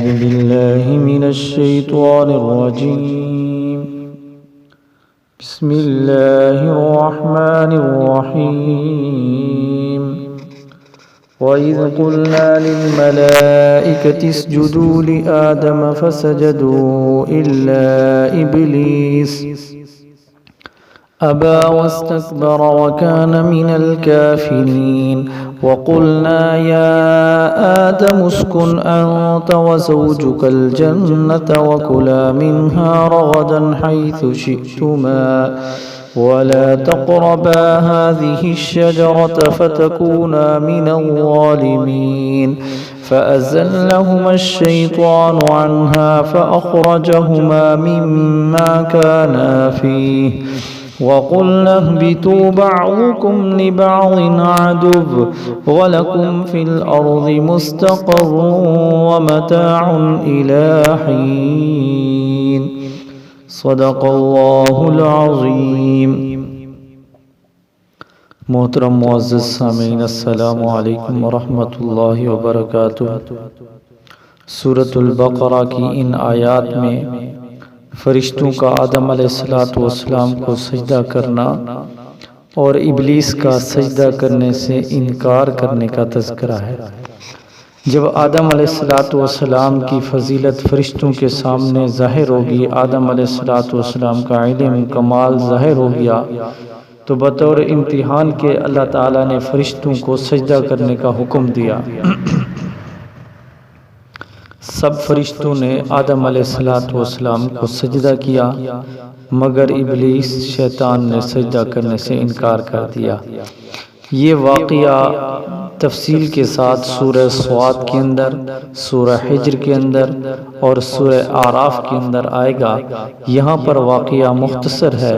أعوذ بالله من الشيطان الرجيم. بسم الله الرحمن الرحيم. وإذ قلنا للملائكة اسجدوا لآدم فسجدوا إلا إبليس أبى واستكبر وكان من الكافرين. وقلنا يا آدم اسكن أنت وزوجك الجنة وكلا منها رغدا حيث شئتما ولا تقربا هذه الشجرة فتكونا من الظالمين. فأزلهما الشيطان عنها فأخرجهما مما كانا فيه وقلنا اهبطوا بعضكم لبعض عدو ولكم في الأرض مستقر ومتاع إلى حين. صدق اللہ العظیم. محترم معزز سامعین، السلام علیکم ورحمۃ اللہ وبرکاتہ. سورۃ البقرہ کی ان آیات میں فرشتوں کا آدم علیہ السلام کو سجدہ کرنا اور ابلیس کا سجدہ کرنے سے انکار کرنے کا تذکرہ ہے. جب آدم علیہ السلام کی فضیلت فرشتوں کے سامنے ظاہر ہوگی، آدم علیہ السلام کا علم کمال ظاہر ہو گیا، تو بطور امتحان کے اللہ تعالیٰ نے فرشتوں کو سجدہ کرنے کا حکم دیا. سب فرشتوں نے آدم علیہ السلام کو سجدہ کیا، مگر ابلیس شیطان نے سجدہ کرنے سے انکار کر دیا. یہ واقعہ تفصیل کے ساتھ سورہ صاد کے اندر، سورہ حجر کے اندر اور سورہ اعراف کے اندر آئے گا. یہاں پر واقعہ مختصر ہے.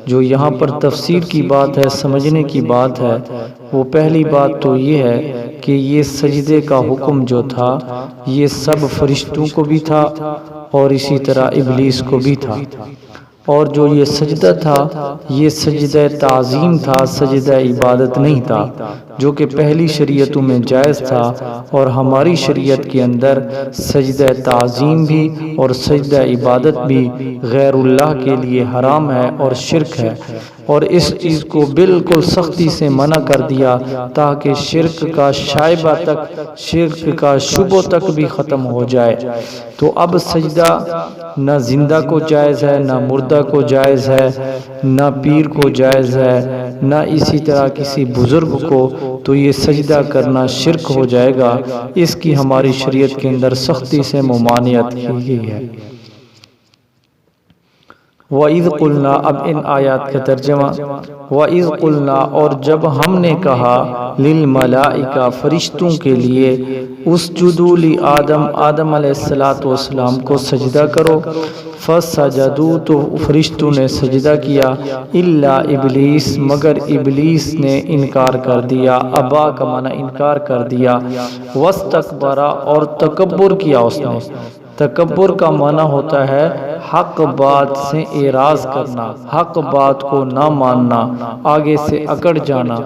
جو یہاں پر تفسیر کی بات ہے، سمجھنے کی بات ہے، وہ پہلی بات تو یہ ہے کہ یہ سجدے کا حکم جو تھا یہ سب فرشتوں کو بھی تھا اور اسی طرح ابلیس کو بھی تھا. اور جو یہ سجدہ تھا یہ سجدہ تعظیم تھا، سجدہ عبادت نہیں تھا، جو کہ پہلی شریعتوں میں جائز تھا. اور ہماری شریعت کے اندر سجدہ تعظیم بھی اور سجدہ عبادت بھی غیر اللہ کے لیے حرام ہے اور شرک ہے. اور اس چیز کو بالکل سختی سے منع کر دیا تاکہ شرک کا شائبہ تک، شرک کا شبہ تک بھی ختم ہو جائے. تو اب سجدہ نہ زندہ کو جائز ہے، نہ مردہ کو جائز ہے، نہ پیر کو جائز ہے، نہ اسی طرح کسی بزرگ کو. تو یہ سجدہ کرنا شرک ہو جائے گا. اس کی ہماری شریعت کے اندر سختی سے ممانعت کی گئی ہے. وَإِذْ قُلْنَا، اب ان آیات کا ترجمہ. وَإِذْ قُلْنَا، اور جب ہم نے کہا، لِلْمَلَائِكَةِ، فرشتوں کے لیے، اسجدوا لآدم، آدم علیہ السلام کو سجدہ کرو. فسجدوا، تو فرشتوں نے سجدہ کیا. الا ابلیس، مگر ابلیس نے انکار کر دیا. ابا کا معنی انکار کر دیا. واستکبر، اور تکبر کیا اس نے. تکبر کا معنی ہوتا ہے حق بات سے اعراض کرنا، حق بات کو نہ ماننا، آگے سے اکڑ جانا.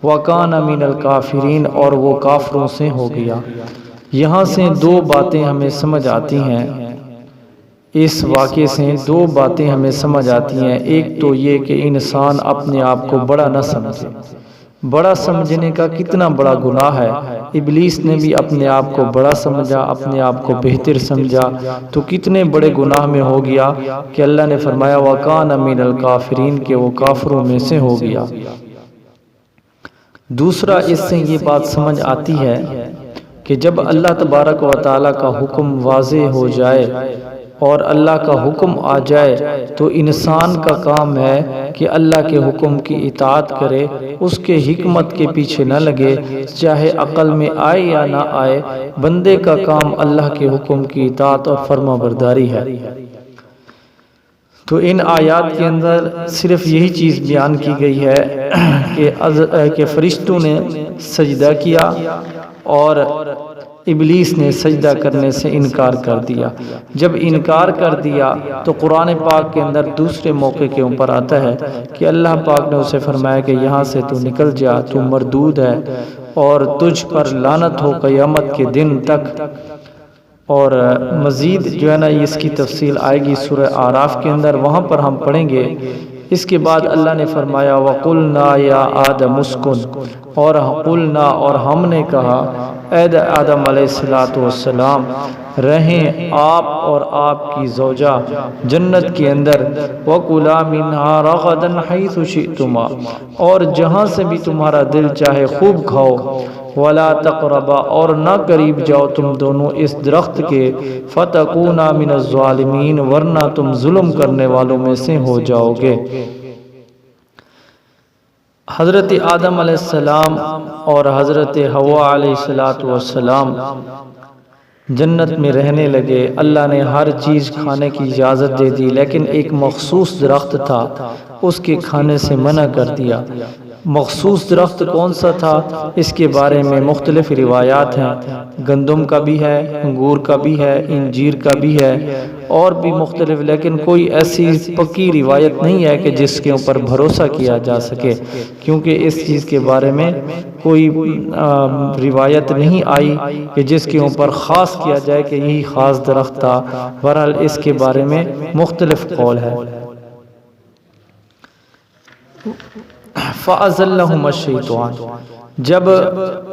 وَكَانَ مِنَ الْكَافِرِينَ، اور وہ کافروں سے ہو گیا. یہاں سے دو باتیں ہمیں سمجھ آتی ہیں. اس واقعے سے دو باتیں ہمیں سمجھ آتی ہیں. ایک تو یہ کہ انسان اپنے آپ کو بڑا نہ سمجھے. بڑا سمجھنے کا کتنا بڑا گناہ ہے. ابلیس نے بھی اپنے آپ کو بڑا سمجھا، اپنے آپ کو بہتر سمجھا، تو کتنے بڑے گناہ میں ہو گیا کہ اللہ نے فرمایا وَكَانَ مِنَ الْكَافِرِينَ، کہ وہ کافروں میں سے ہو گیا. دوسرا اس سے یہ بات سمجھ آتی ہے کہ جب اللہ تبارک و تعالیٰ کا حکم واضح ہو جائے اور اللہ کا حکم آ جائے تو انسان کا کام ہے کہ اللہ کے حکم کی اطاعت کرے، اس کے حکمت کے پیچھے نہ لگے، چاہے عقل میں آئے یا نہ آئے. بندے کا کام اللہ کے حکم کی اطاعت اور فرما برداری ہے. تو ان آیات کے اندر صرف یہی چیز بیان کی گئی ہے کہ فرشتوں نے سجدہ کیا اور ابلیس نے سجدہ کرنے سے انکار کر دیا. جب انکار کر دیا تو قرآن پاک کے اندر دوسرے موقع کے اوپر آتا ہے کہ اللہ پاک نے اسے فرمایا کہ یہاں سے تو نکل جا، تو مردود ہے اور تجھ پر لعنت ہو قیامت کے دن تک. اور مزید جو ہے نا اس کی تفصیل آئے گی سورہ اعراف کے اندر، وہاں پر ہم پڑھیں گے۔ اس کے بعد اللہ نے فرمایا وَقُلْنَا يَا آدَمُ اسْكُنْ، اور قلنا اور ہم نے کہا اے آدم علیہ السلام رہیں آپ اور آپ کی زوجہ جنت کے اندر، وَكُلَا مِنْهَا رَغَدًا حَيْثُ شِئْتُمَا، اور جہاں سے بھی تمہارا دل چاہے خوب کھاؤ، وَلَا تَقْرَبَا، اور نہ قریب جاؤ تم دونوں اس درخت کے، فَتَكُونَا مِنَ الظَّالِمِينَ، ورنہ تم ظلم کرنے والوں میں سے ہو جاؤ گے۔ حضرت آدم علیہ السلام اور حضرت حوا علیہ السلام جنت میں رہنے لگے۔ اللہ نے ہر چیز کھانے کی اجازت دے دی، لیکن ایک مخصوص درخت تھا، اس کے کھانے سے منع کر دیا۔ مخصوص درخت کون سا تھا؟ اس کے بارے میں مختلف روایات ہیں، گندم کا بھی ہے، انگور کا بھی ہے، انجیر کا بھی ہے، اور بھی مختلف، لیکن کوئی ایسی پکی روایت نہیں ہے کہ جس کے اوپر بھروسہ کیا جا سکے، کیونکہ اس چیز کے بارے میں کوئی روایت نہیں آئی کہ جس کے اوپر خاص کیا جائے کہ یہی خاص درخت تھا۔ بہرحال اس کے بارے میں مختلف قول ہے۔ فَأَزَلَّهُمَا الشَّيْطَانُ، جب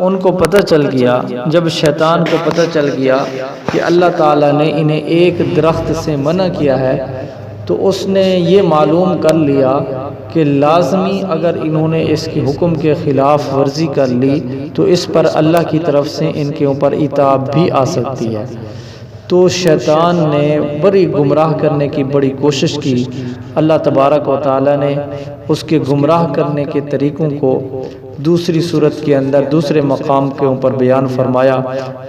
ان کو پتہ چل گیا، جب شیطان کو پتہ چل گیا کہ اللہ تعالیٰ نے انہیں ایک درخت سے منع کیا ہے، تو اس نے یہ معلوم کر لیا کہ لازمی اگر انہوں نے اس کے حکم کے خلاف ورزی کر لی تو اس پر اللہ کی طرف سے ان کے اوپر عتاب بھی آ سکتی ہے۔ تو شیطان نے بڑی گمراہ کرنے کی بڑی کوشش کی۔ اللہ تبارک و تعالیٰ نے اس کے گمراہ کرنے کے طریقوں کو دوسری صورت کے اندر دوسرے مقام کے اوپر بیان فرمایا۔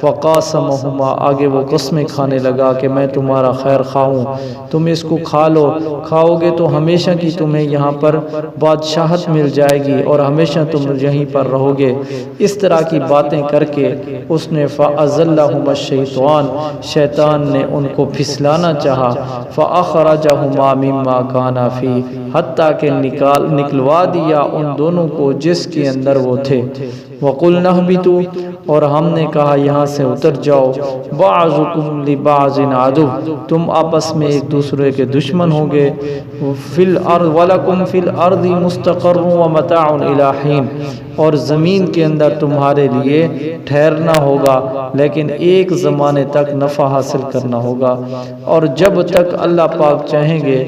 وَقَاسَمَهُمَا، آگے وہ قسمیں کھانے لگا کہ میں تمہارا خیر خواہ ہوں، تم اس کو کھا لو، کھاؤ گے تو ہمیشہ کی تمہیں یہاں پر بادشاہت مل جائے گی اور ہمیشہ تم یہیں پر رہو گے۔ اس طرح کی باتیں کر کے اس نے فَأَزَلَّهُمَا الشَّيْطَانُ، شیطان نے ان کو پھسلانا چاہا، فَأَخْرَجَهُمَا مِمَّا كَانَا فِيهِ، حتیٰ کہ نکلوا دیا ان دونوں کو جس کے اندر وہ تھے۔ وَقُلْنَا اهْبِطُوا، اور ہم نے کہا یہاں سے اتر جاؤ، بَعْضُكُمْ لِبَعْضٍ عَدُوٌّ، تم آپس میں ایک دوسرے کے دشمن ہوں گے، وَلَكُمْ فِي الْأَرْضِ مُسْتَقَرٌّ وَمَتَاعٌ إِلَىٰ حِينٍ، اور زمین کے اندر تمہارے لیے ٹھہرنا ہوگا، لیکن ایک زمانے تک نفع حاصل کرنا ہوگا، اور جب تک اللہ پاک چاہیں گے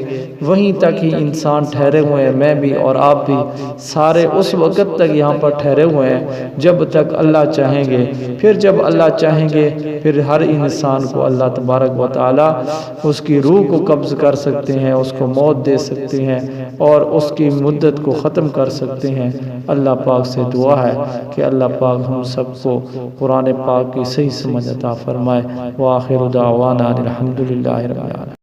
وہیں تک ہی انسان ٹھہرے ہوئے ہیں، میں بھی اور آپ بھی سارے اس وقت تک یہاں پر ٹھہرے ہوئے ہیں جب تک اللہ چاہیں گے۔ پھر جب اللہ چاہیں گے پھر ہر انسان کو اللہ تبارک و تعالی اس کی روح کو قبض کر سکتے ہیں، اس کو موت دے سکتے ہیں اور اس کی مدت کو ختم کر سکتے ہیں۔ اللہ پاک سے دعا ہے کہ اللہ پاک ہم سب کو قرآن پاک کی صحیح سمجھ عطا فرمائے۔ وآخر دعوانا الحمدللہ رب العالمین۔